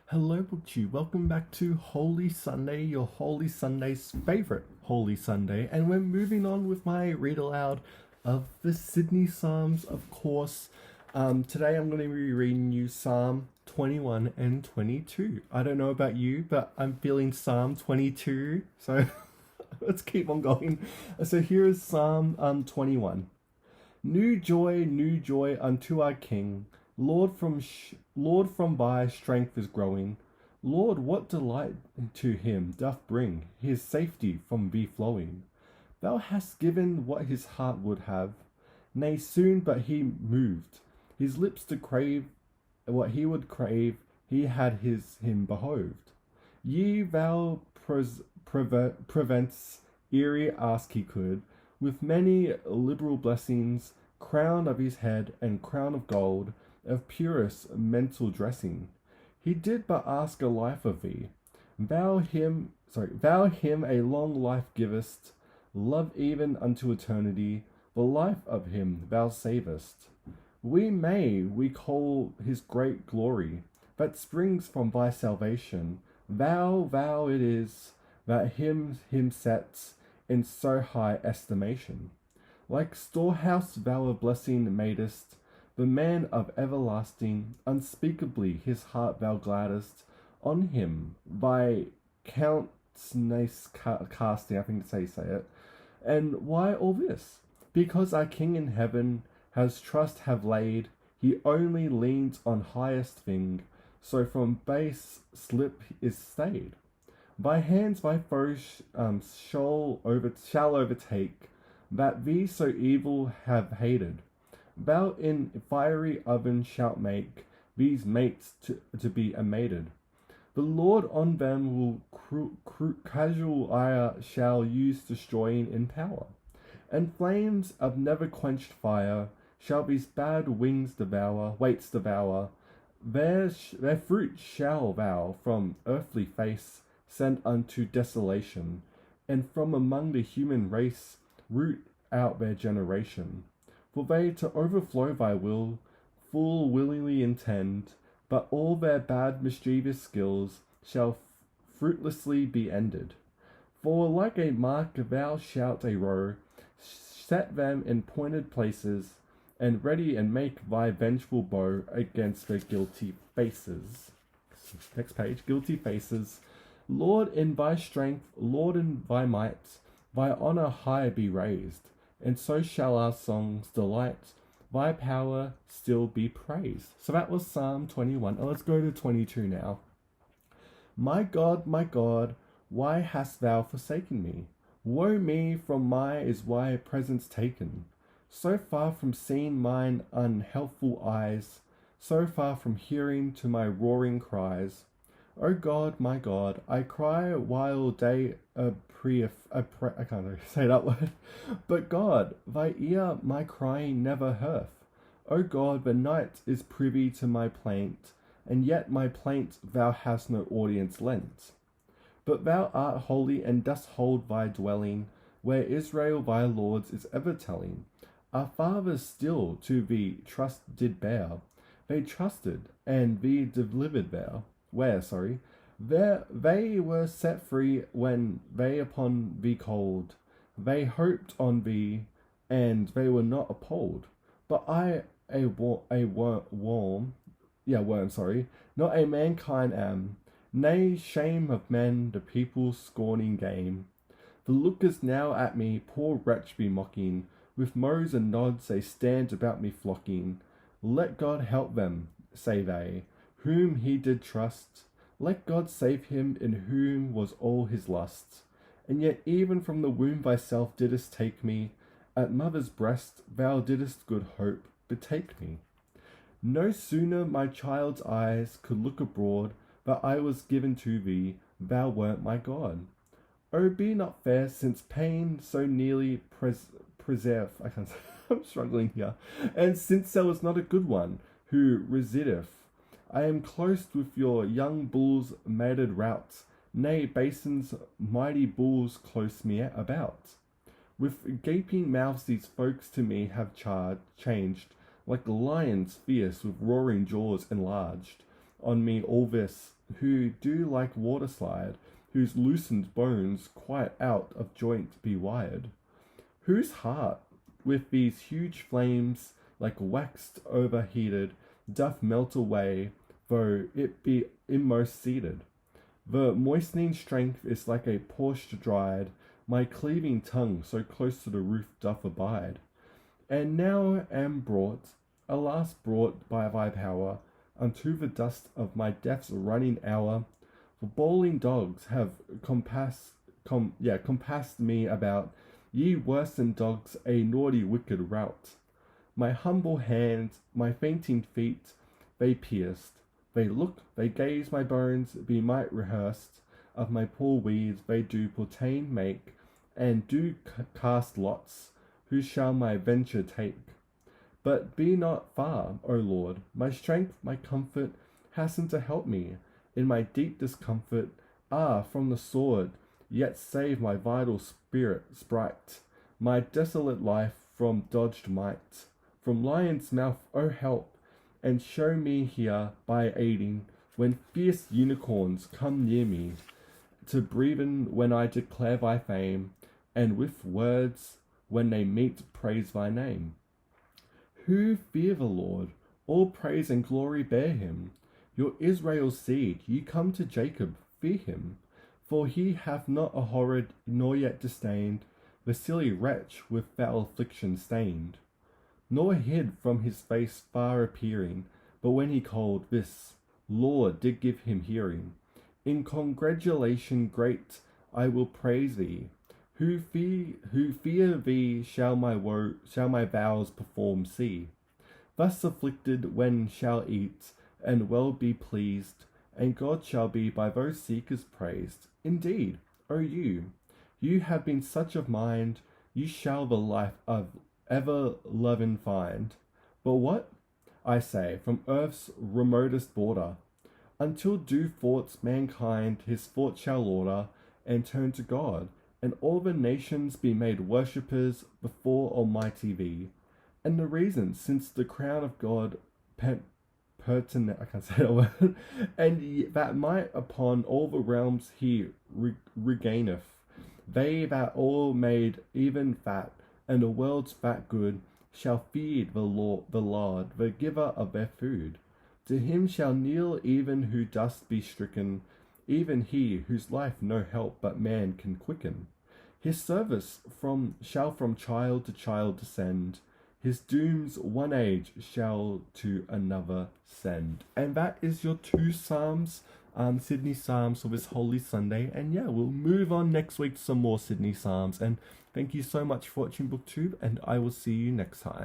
Hello, Booktube. Welcome back to Holy Sunday, your Holy Sunday's favorite Holy Sunday. And we're moving on with my read aloud of the Sidney Psalms, of course. Today I'm going to be reading you Psalm 21 and 22. I don't know about you, but I'm feeling Psalm 22. So let's keep on going. So here is Psalm 21. New joy unto our King. Lord from by strength is growing. Lord, what delight to him doth bring his safety from thee flowing. Thou hast given what his heart would have, nay, soon but he moved his lips to crave what he would crave. He had him behoved. Ye thou prevents eerie ask he could, with many liberal blessings, crown of his head and crown of gold, of purest mental dressing. He did but ask a life of thee. Thou him a long life givest, love even unto eternity, the life of him thou savest. We call his great glory, that springs from thy salvation. Thou it is, that him sets in so high estimation. Like storehouse thou a blessing madest, the man of everlasting, unspeakably his heart thou gladdest, on him thy countenance casting, I think say it. And why all this? Because our King in heaven has trust have laid, he only leans on highest thing, so from base slip is stayed. Thy hands thy foes shall overtake, that thee so evil have hated. Thou in fiery oven shalt make these mates to be amated. The Lord on them will casual ire shall use destroying in power, and flames of never quenched fire shall these bad weights devour. Their fruit shall thou from earthly face send unto desolation, and from among the human race root out their generation. For they to overflow thy will, full willingly intend, but all their bad mischievous skills shall fruitlessly be ended. For like a mark thou shalt a row, set them in pointed places, and ready and make thy vengeful bow against their guilty faces. Next page, guilty faces. Lord in thy strength, Lord in thy might, thy honour high be raised, and so shall our songs delight, thy power still be praised. So that was Psalm 21. Let's go to 22 now. My God, why hast thou forsaken me? Woe me, from my is thy presence taken. So far from seeing mine unhealthful eyes, so far from hearing to my roaring cries. O God, my God, I cry while day I can't really say that word. But God, thy ear my crying never heareth. O God, the night is privy to my plaint, and yet my plaint thou hast no audience lent. But thou art holy, and dost hold thy dwelling, where Israel thy lords is ever telling. Our fathers still to thee trust did bear. They trusted, and thee delivered there they were set free when they upon thee called. They hoped on thee, and they were not appalled. But I worm, not a mankind am. Nay, shame of men, the people's scorning game. The lookers now at me, poor wretch, be mocking. With mows and nods they stand about me flocking. Let God help them, say they, whom he did trust. Let God save him in whom was all his lust. And yet even from the womb thyself didst take me, at mother's breast thou didst good hope betake me. No sooner my child's eyes could look abroad, but I was given to thee, thou wert my God. O be not fair, since pain so nearly preserve. I'm struggling here. And since there was not a good one who resideth, I am close with your young bulls mated routs, nay, basins mighty bulls close me about. With gaping mouths these folks to me have changed, like lions fierce with roaring jaws enlarged. On me all this, who do like water slide, whose loosened bones quite out of joint be wired. Whose heart, with these huge flames, like waxed overheated, doth melt away, though it be inmost seated. The moistening strength is like a portion dried, my cleaving tongue so close to the roof doth abide. And now am brought, alas brought by thy power, unto the dust of my death's running hour. For bawling dogs have compassed me about, ye worse than dogs, a naughty wicked rout. My humble hands, my fainting feet, they pierced. They look, they gaze, my bones be might rehearsed. Of my poor weeds they do portain make, and do cast lots. Who shall my venture take? But be not far, O Lord, my strength, my comfort, hasten to help me in my deep discomfort. Ah, from the sword, yet save my vital sprite, my desolate life from dodged might. From lion's mouth, O help, and show me here by aiding, when fierce unicorns come near me, to breathe when I declare thy fame, and with words when they meet praise thy name. Who fear the Lord, all praise and glory bear him. Your Israel's seed, ye come to Jacob, fear him. For he hath not a horrid, nor yet disdained, the silly wretch with foul affliction stained. Nor hid from his face far appearing, but when he called, this Lord did give him hearing. In congratulation great I will praise thee. Who fear thee shall my vows perform see. Thus afflicted when shall eat, and well be pleased, and God shall be by those seekers praised. Indeed, O you have been such of mind, you shall the life of ever loving find. But what? I say, from earth's remotest border, until due thoughts mankind his thought shall order, and turn to God, and all the nations be made worshippers before Almighty thee. And the reason, since the crown of God I can't say that word, and that might upon all the realms he regaineth, they that all made even fat, and the world's fat good, shall feed the Lord, the giver of their food. To him shall kneel even who dust be stricken, even he whose life no help but man can quicken. His service shall from child to child descend, his dooms one age shall to another send. And that is your 2 Psalms, Sidney Psalms for this Holy Sunday. And yeah, we'll move on next week to some more Sidney Psalms. And thank you so much for watching BookTube, and I will see you next time.